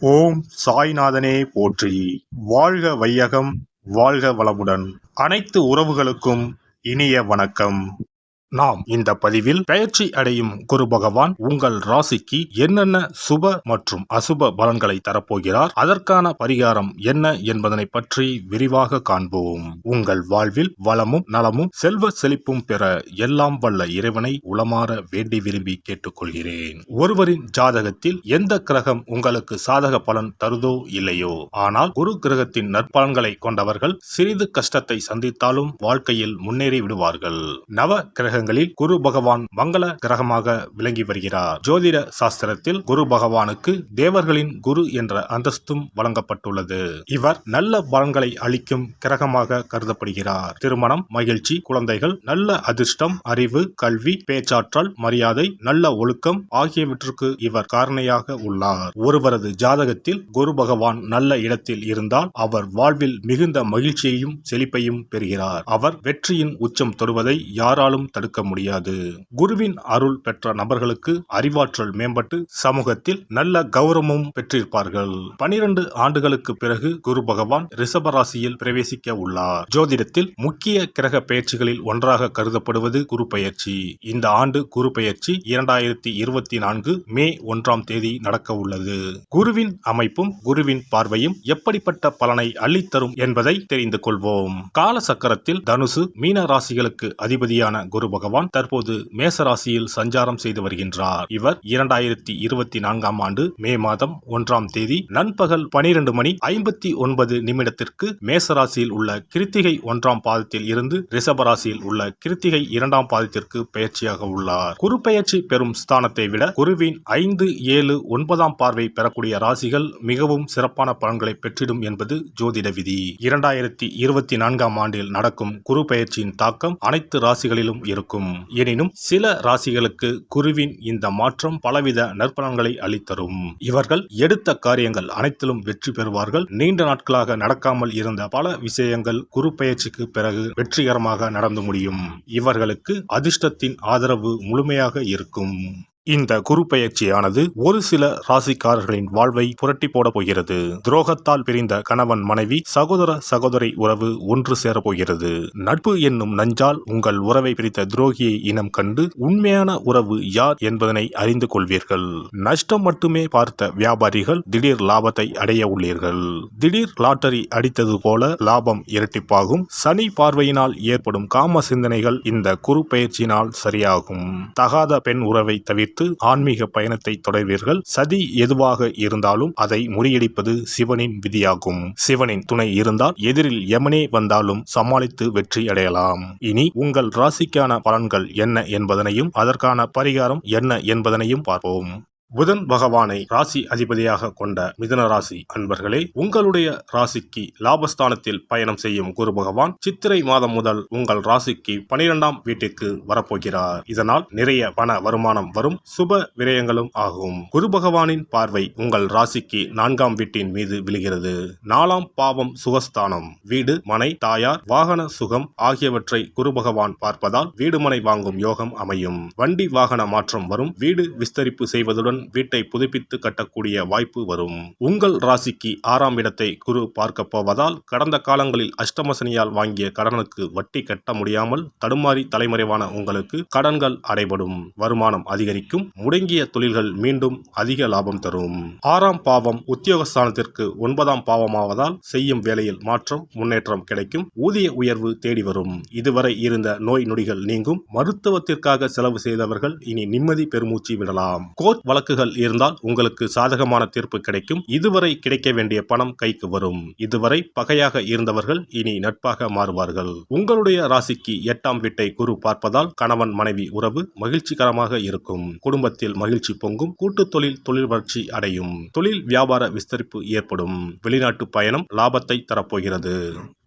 ஓம் சாய்நாதனே போற்றி. வாழ்க வையகம், வாழ்க வளமுடன். அனைத்து உறவுகளுக்கும் இனிய வணக்கம். நாம் இந்த பதிவில் பெயர்ச்சி அடையும் குரு பகவான் உங்கள் ராசிக்கு என்னென்ன சுப மற்றும் அசுப பலன்களை தரப்போகிறார், அதற்கான பரிகாரம் என்ன என்பதனை பற்றி விரிவாக காண்போம். உங்கள் வாழ்வில் வளமும் நலமும் செல்வ செழிப்பும் பெற எல்லாம் வல்ல இறைவனை உளமாற வேண்டி விரும்பி கேட்டுக்கொள்கிறேன். ஒருவரின் ஜாதகத்தில் எந்த கிரகம் உங்களுக்கு சாதக பலன் தருதோ இல்லையோ, ஆனால் குரு கிரகத்தின் நற்பலன்களை கொண்டவர்கள் சிறிது கஷ்டத்தை சந்தித்தாலும் வாழ்க்கையில் முன்னேறி விடுவார்கள். நவ கிரகங்களில் குரு பகவான் மங்கள கிரகமாக விளங்கி வருகிறார். ஜோதிட சாஸ்திரத்தில் குரு பகவானுக்கு தேவர்களின் குரு என்ற அந்தஸ்தும் வழங்கப்பட்டுள்ளது. இவர் நல்ல பலன்களை அளிக்கும் கிரகமாக கருதப்படுகிறார். திருமணம், மகிழ்ச்சி, குழந்தைகள், நல்ல அதிர்ஷ்டம், அறிவு, கல்வி, பேச்சாற்றல், மரியாதை, நல்ல ஒழுக்கம் ஆகியவற்றுக்கு இவர் காரணியாக உள்ளார். ஒருவரது ஜாதகத்தில் குரு பகவான் நல்ல இடத்தில் இருந்தால் அவர் வாழ்வில் மிகுந்த மகிழ்ச்சியையும் செழிப்பையும் பெறுகிறார். அவர் வெற்றியின் உச்சம் தொடுவதை யாராலும் தடுக்க முடியாது. குருவின் அருள் பெற்ற நபர்களுக்கு அறிவாற்றல் மேம்பட்டு சமூகத்தில் நல்ல கௌரவமும் பெற்றிருப்பார்கள். 12 ஆண்டுகளுக்கு பிறகு குரு பகவான் ரிஷப ராசியில் பிரவேசிக்க உள்ளார். ஜோதிடத்தில் முக்கிய கிரக பெயர்ச்சிகளில் ஒன்றாக கருதப்படுவது குரு பெயர்ச்சி. இந்த ஆண்டு குரு பெயர்ச்சி 2024 மே 1ஆம் தேதி நடக்க உள்ளது. குருவின் அமைப்பும் குருவின் பார்வையும் எப்படிப்பட்ட பலனை அள்ளித்தரும் என்பதை தெரிந்து கொள்வோம். கால சக்கரத்தில் தனுசு, மீன ராசிகளுக்கு அதிபதியான குரு பகவான் தற்போது மேச ராசியில் சஞ்சாரம் செய்து வருகின்றார். இவர் 2024ஆம் ஆண்டு மே மாதம் 1ஆம் தேதி நண்பகல் 12:59 மேச ராசியில் உள்ள கிருத்திகை 1ஆம் பாதத்தில் இருந்து ரிஷப ராசியில் உள்ள கிருத்திகை 2ஆம் பாதத்திற்கு பெயர்ச்சியாக உள்ளார். குரு பெயர்ச்சி பெறும் ஸ்தானத்தை விட குருவின் 5, 7, 9ஆம் பார்வை பெறக்கூடிய ராசிகள் மிகவும் சிறப்பான பலன்களை பெற்றிடும் என்பது ஜோதிட விதி. 2024ஆம் ஆண்டில் நடக்கும் குரு பெயர்ச்சியின் தாக்கம் அனைத்து ராசிகளிலும் இருக்கும். எனினும் சில ராசிகளுக்கு குருவின் இந்த மாற்றம் பலவித நற்பலன்களை அளித்தரும். இவர்கள் எடுத்த காரியங்கள் அனைத்திலும் வெற்றி பெறுவார்கள். நீண்ட நாட்களாக நடக்காமல் இருந்த பல விஷயங்கள் குரு பெயர்ச்சிக்கு பிறகு வெற்றிகரமாக நடந்து முடியும். இவர்களுக்கு அதிர்ஷ்டத்தின் ஆதரவு முழுமையாக இருக்கும். இந்த குரு பெயர்ச்சியானது ஒரு சில ராசிக்காரர்களின் வாழ்வை புரட்டி போட போகிறது. துரோகத்தால் பிரிந்த கணவன் மனைவி, சகோதர சகோதரி உறவு ஒன்று சேர போகிறது. நட்பு என்னும் நஞ்சால் உங்கள் உறவை பிரித்த துரோகியை இனம் கண்டு உண்மையான உறவு யார் என்பதனை அறிந்து கொள்வீர்கள். நஷ்டம் மட்டுமே பார்த்த வியாபாரிகள் திடீர் லாபத்தை அடைய உள்ளீர்கள். திடீர் லாட்டரி அடித்தது போல லாபம் இரட்டிப்பாகும். சனி பார்வையினால் ஏற்படும் காம சிந்தனைகள் இந்த குரு பெயர்ச்சியினால் சரியாகும். தகாத பெண் உறவை தவிர்த்து ஆன்மீக பயணத்தை தொடர்வீர்கள். சதி எதுவாக இருந்தாலும் அதை முறியடிப்பது சிவனின் விதியாகும். சிவனின் துணை இருந்தால் எதிரில் யமனே வந்தாலும் சமாளித்து வெற்றி அடையலாம். இனி உங்கள் ராசிக்கான பலன்கள் என்ன என்பதனையும் அதற்கான பரிகாரம் என்ன என்பதனையும் பார்ப்போம். புதன் பகவானை ராசி அதிபதியாக கொண்ட மிதுன ராசி அன்பர்களே, உங்களுடைய ராசிக்கு லாபஸ்தானத்தில் பயணம் செய்யும் குரு பகவான் சித்திரை மாதம் முதல் உங்கள் ராசிக்கு 12ஆம் வீட்டிற்கு வரப்போகிறார். இதனால் நிறைய பண வருமானம் வரும், சுப விரயங்களும் ஆகும். குரு பகவானின் பார்வை உங்கள் ராசிக்கு 4ஆம் வீட்டின் மீது விழுகிறது. 4ஆம் பாவம் சுகஸ்தானம். வீடு, மனை, தாயார், வாகன சுகம் ஆகியவற்றை குரு பகவான் பார்ப்பதால் வீடு மனை வாங்கும் யோகம் அமையும். வண்டி வாகன மாற்றம் வரும். வீடு விஸ்தரிப்பு செய்வதுடன் வீட்டை புதுப்பித்து கட்டக்கூடிய வாய்ப்பு வரும். உங்கள் ராசிக்கு 6ஆம் இடத்தை குரு பார்க்க போவதால் கடந்த காலங்களில் அஷ்டமசனியால் வாங்கிய கடனுக்கு வட்டி கட்ட முடியாமல் தடுமாறி தலைமறைவான உங்களுக்கு கடன்கள் அடைபடும். வருமானம் அதிகரிக்கும். முடங்கிய தொழில்கள் மீண்டும் அதிக லாபம் தரும். 6ஆம் பாவம் உத்தியோகஸ்தானத்திற்கு 9ஆம் பாவமாவதால் செய்யும் வேலையில் மாற்றம், முன்னேற்றம் கிடைக்கும். ஊதிய உயர்வு தேடி வரும். இதுவரை இருந்த நோய் நொடிகள் நீங்கும். மருத்துவத்திற்காக செலவு செய்தவர்கள் இனி நிம்மதி பெருமூச்சு விடலாம். கோர்ட் வழக்குகள் இருந்தால் உங்களுக்கு சாதகமான தீர்ப்பு கிடைக்கும். இதுவரை கிடைக்க வேண்டிய பணம் கைக்கு வரும். இதுவரை பகையாக இருந்தவர்கள் இனி நட்பாக மாறுவார்கள். உங்களுடைய ராசிக்கு 8ஆம் வீட்டை குரு பார்ப்பதால் கணவன் மனைவி உறவு மகிழ்ச்சிகரமாக இருக்கும். குடும்பத்தில் மகிழ்ச்சி பொங்கும். கூட்டு தொழில் வளர்ச்சி அடையும். தொழில் வியாபார விஸ்தரிப்பு ஏற்படும். வெளிநாட்டு பயணம் லாபத்தை தரப்போகிறது.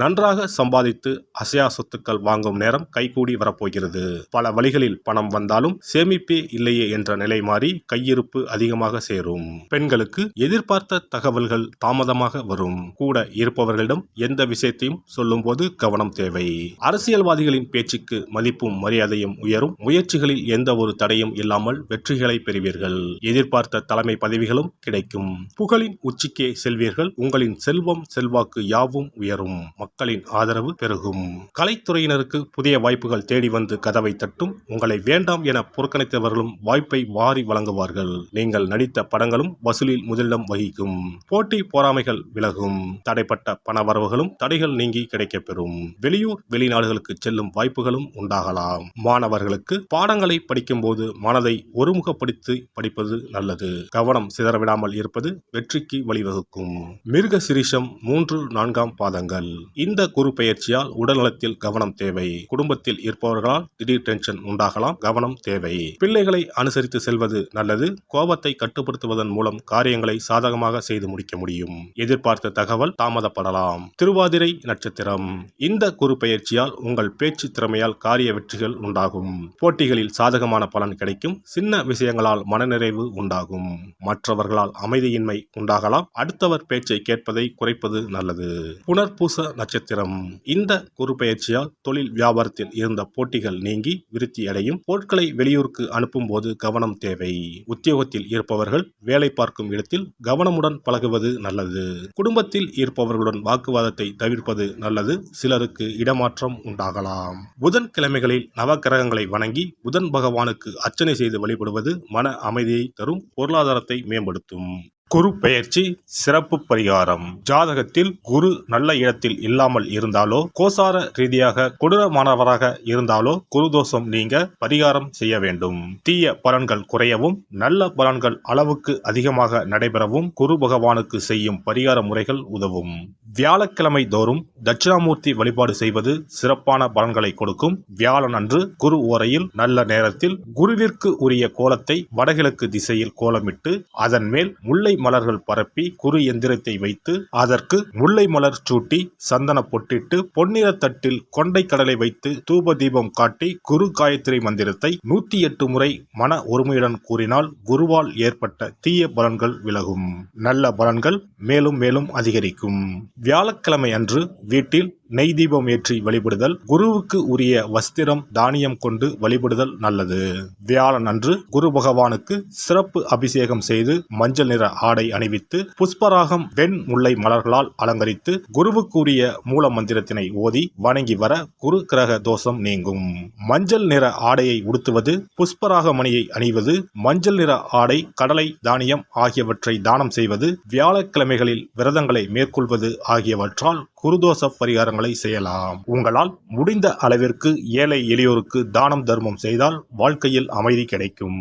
நன்றாக சம்பாதித்து அசையா சொத்துக்கள் வாங்கும் நேரம் கைகூடி வரப்போகிறது. பல வழிகளில் பணம் வந்தாலும் சேமிப்பே இல்லையே என்ற நிலை மாறி கையிருப்பு இருப்பு அதிகமாக சேரும். பெண்களுக்கு எதிர்பார்த்த தகவல்கள் தாமதமாக வரும். கூட இருப்பவர்களிடம் எந்த விஷயத்தையும் சொல்லும் போது கவனம் தேவை. அரசியல்வாதிகளின் பேச்சுக்கு மதிப்பும் மரியாதையும் உயரும். முயற்சிகளில் எந்த ஒரு தடையும் இல்லாமல் வெற்றிகளை பெறுவீர்கள். எதிர்பார்த்த தலைமை பதவிகளும் கிடைக்கும். புகழின் உச்சிக்கே செல்வீர்கள். உங்களின் செல்வம் செல்வாக்கு யாவும் உயரும். மக்களின் ஆதரவு பெருகும். கலைத்துறையினருக்கு புதிய வாய்ப்புகள் தேடி வந்து கதவை தட்டும். உங்களை வேண்டாம் என புறக்கணித்தவர்களும் வாய்ப்பை வாரி வழங்குவார்கள். நீங்கள் நடித்த படங்களும் வசூலில் முதலிடம் வகிக்கும். போட்டி பொறாமைகள் விலகும். தடைப்பட்ட பணவரவுகளும் தடைகள் நீங்கி கிடைக்கப்பெறும். வெளியூர் வெளிநாடுகளுக்கு செல்லும் வாய்ப்புகளும் உண்டாகலாம். மாணவர்களுக்கு பாடங்களை படிக்கும் போது மனதை ஒருமுகப்படுத்தி படிப்பது நல்லது. கவனம் சிதறவிடாமல் இருப்பது வெற்றிக்கு வழிவகுக்கும். மிருக சிரிஷம் 3-4 பாதங்கள். இந்த குரு பெயர்ச்சியால் உடல்நலத்தில் கவனம் தேவை. குடும்பத்தில் இருப்பவர்களால் திடீர் டென்ஷன் உண்டாகலாம். கவனம் தேவை. பிள்ளைகளை அனுசரித்து செல்வது நல்லது. கோபத்தை கட்டுப்படுத்துவதன் மூலம் காரியங்களை சாதகமாக செய்து முடிக்க முடியும். எதிர்பார்த்த தகவல் தாமதப்படலாம். திருவாதிரை நட்சத்திரம். இந்த குரு பெயர்ச்சியால் உங்கள் பேச்சு திறமையால் காரிய வெற்றிகள் உண்டாகும். போட்டிகளில் சாதகமான பலன் கிடைக்கும். சின்ன விஷயங்களால் மனநிறைவு உண்டாகும். மற்றவர்களால் அமைதியின்மை உண்டாகலாம். அடுத்தவர் பேச்சை கேட்பதை குறைப்பது நல்லது. புனர்பூச நட்சத்திரம். இந்த குரு பெயர்ச்சியால் தொழில் வியாபாரத்தில் இருந்த போட்டிகள் நீங்கி விருத்தி அடையும். பொருட்களை வெளியூருக்கு அனுப்பும் போது கவனம் தேவை. உத்தியோகத்தில் இருப்பவர்கள் வேலை பார்க்கும் இடத்தில் கவனமுடன் பழகுவது நல்லது. குடும்பத்தில் இருப்பவர்களுடன் வாக்குவாதத்தை தவிர்ப்பது நல்லது. சிலருக்கு இடமாற்றம் உண்டாகலாம். புதன்கிழமைகளில் நவக்கிரகங்களை வணங்கி புதன் பகவானுக்கு அர்ச்சனை செய்து வழிபடுவது மன அமைதியை தரும். பொருளாதாரத்தை மேம்படுத்தும். குரு பெயர்ச்சி சிறப்பு பரிகாரம். ஜாதகத்தில் குரு நல்ல இடத்தில் இல்லாமல் இருந்தாலோ கோசார ரீதியாக கொடூரமானவராக இருந்தாலோ குரு தோஷம் நீங்க பரிகாரம் செய்ய வேண்டும். தீய பலன்கள் குறையவும் நல்ல பலன்கள் அளவுக்கு அதிகமாக நடைபெறவும் குரு பகவானுக்கு செய்யும் பரிகார முறைகள் உதவும். வியாழக்கிழமை தோறும் தட்சிணாமூர்த்தி வழிபாடு செய்வது சிறப்பான பலன்களை கொடுக்கும். வியாழன் அன்று குரு ஓரையில் நல்ல நேரத்தில் குருவிற்கு உரிய கோலத்தை வடகிழக்கு திசையில் கோலமிட்டு அதன் மேல் முல்லை மலர்கள் பரப்பி குரு எந்திரத்தை வைத்து அதற்கு முல்லை மலர் சூட்டி சந்தன பொட்டிட்டு பொன்னிற தட்டில் கொண்டை கடலை வைத்து தூப தீபம் காட்டி குரு காயத்ரி மந்திரத்தை 108 முறை மன ஒருமையுடன் கூறினால் குருவால் ஏற்பட்ட தீய பலன்கள் விலகும். நல்ல பலன்கள் மேலும் மேலும் அதிகரிக்கும். வியாழக்கிழமை அன்று வீட்டில் நெய் தீபம் ஏற்றி வழிபடுதல். குருவுக்கு உரிய வஸ்திரம் தானியம் கொண்டு வழிபடுதல் நல்லது. வியாழன் அன்று குரு பகவானுக்கு சிறப்பு அபிஷேகம் செய்து மஞ்சள் நிற ஆடை அணிவித்து புஷ்பராகம் வெண் முல்லை மலர்களால் அலங்கரித்து குருவுக்குரிய மூல மந்திரத்தினை ஓதி வணங்கி வர குரு கிரக தோஷம் நீங்கும். மஞ்சள் நிற ஆடையை உடுத்துவது, புஷ்பராக மணியை அணிவது, மஞ்சள் நிற ஆடை, கடலை, தானியம் ஆகியவற்றை தானம் செய்வது, வியாழக்கிழமைகளில் விரதங்களை மேற்கொள்வது ஆகியவற்றால் குருதோஷ பரிகாரங்களை செய்யலாம். உங்களால் முடிந்த அளவிற்கு ஏழை எளியோருக்கு தானம் தர்மம் செய்தால் வாழ்க்கையில் அமைதி கிடைக்கும்.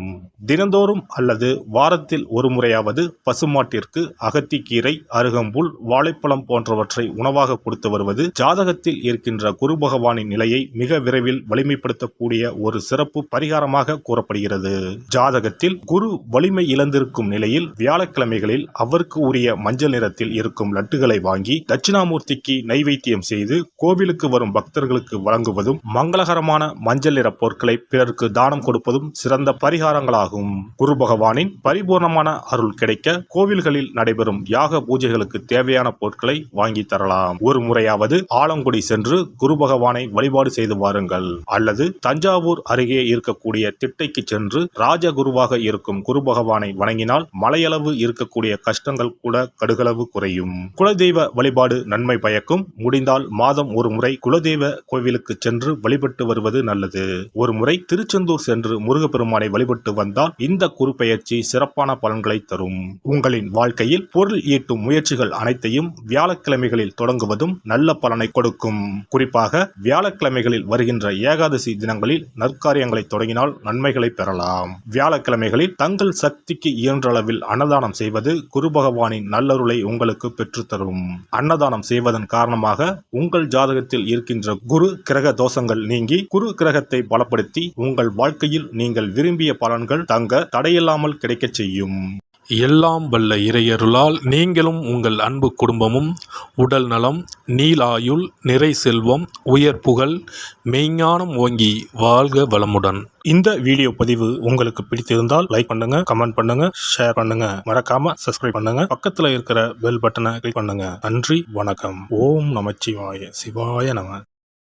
தினந்தோறும் அல்லது வாரத்தில் ஒரு முறையாவது பசுமாட்டிற்கு அகத்திக்கீரை, அருகம்புல், வாழைப்பழம் போன்றவற்றை உணவாக கொடுத்து வருவது ஜாதகத்தில் இருக்கின்ற குரு பகவானின் நிலையை மிக விரைவில் வலிமைப்படுத்தக்கூடிய ஒரு சிறப்பு பரிகாரமாக கூறப்படுகிறது. ஜாதகத்தில் குரு வலிமை இழந்திருக்கும் நிலையில் வியாழக்கிழமைகளில் அவருக்கு உரிய மஞ்சள் நிறத்தில் இருக்கும் லட்டுகளை வாங்கி தட்சிணாமூர்த்திக்கு நைவேத்தியம் செய்து கோவிலுக்கு வரும் பக்தர்களுக்கு வழங்குவதும் மங்களகரமான மஞ்சள் நிற பொருட்களை பிறருக்கு தானம் கொடுப்பதும் சிறந்த பரிகாரங்களாகும். குரு பகவானின் பரிபூர்ணமான அருள் கிடைக்க கோவில்களில் நடைபெறும் யாக பூஜைகளுக்கு தேவையான பொருட்களை வாங்கி தரலாம். ஒரு முறையாவது ஆலங்குடி சென்று குரு பகவானை வழிபாடு செய்து வாருங்கள். அல்லது தஞ்சாவூர் அருகே இருக்கக்கூடிய திட்டைக்கு சென்று ராஜகுருவாக இருக்கும் குரு பகவானை வணங்கினால் மலையளவு இருக்கக்கூடிய கஷ்டங்கள் கூட கடுகளவு குறையும். குலதெய்வ வழிபாடு நன்மை பயக்கும். முடிந்தால் மாதம் ஒரு முறை குலதெய்வ கோவிலுக்கு சென்று வழிபட்டு வருவது நல்லது. ஒரு முறை திருச்செந்தூர் சென்று முருகப்பெருமானை வழிபட்டு வந்தால் இந்த குரு பெயர்ச்சி சிறப்பான பலன்களை தரும். உங்களின் வாழ்க்கையில் பொருள் ஈட்டும் முயற்சிகள் அனைத்தையும் வியாழக்கிழமைகளில் தொடங்குவதும் நல்ல பலனை கொடுக்கும். குறிப்பாக வியாழக்கிழமைகளில் வருகின்ற ஏகாதசி தினங்களில் நற்காரியங்களை தொடங்கினால் நன்மைகளை பெறலாம். வியாழக்கிழமைகளில் தங்கள் சக்திக்கு இயன்ற அளவில் அன்னதானம் செய்வது குரு பகவானின் நல்லருளை உங்களுக்கு பெற்றுத்தரும். அன்னதானம் செய்வதன் காரணமாக உங்கள் ஜாதகத்தில் இருக்கின்ற குரு கிரக தோஷங்கள் நீங்கி குரு கிரகத்தை பலப்படுத்தி உங்கள் வாழ்க்கையில் நீங்கள் விரும்பிய பலன்கள் தங்க தடையில்லாமல் கிடைக்கச் செய்யும். எல்லாம் வல்ல இறையருளால் நீங்களும் உங்கள் அன்பு குடும்பமும் உடல் நலம், நீலாயுள், நிறை செல்வம், உயர் புகழ், மெய்ஞானம் ஓங்கி வாழ்க வளமுடன். இந்த வீடியோ பதிவு உங்களுக்கு பிடித்திருந்தால் லைக் பண்ணுங்க, கமெண்ட் பண்ணுங்க, ஷேர் பண்ணுங்க, மறக்காம சப்ஸ்கிரைப் பண்ணுங்க, பக்கத்துல இருக்கிற பெல் பட்டனை கிளிக் பண்ணுங்க. நன்றி, வணக்கம். ஓம் நமச்சிவாய, சிவாய நம.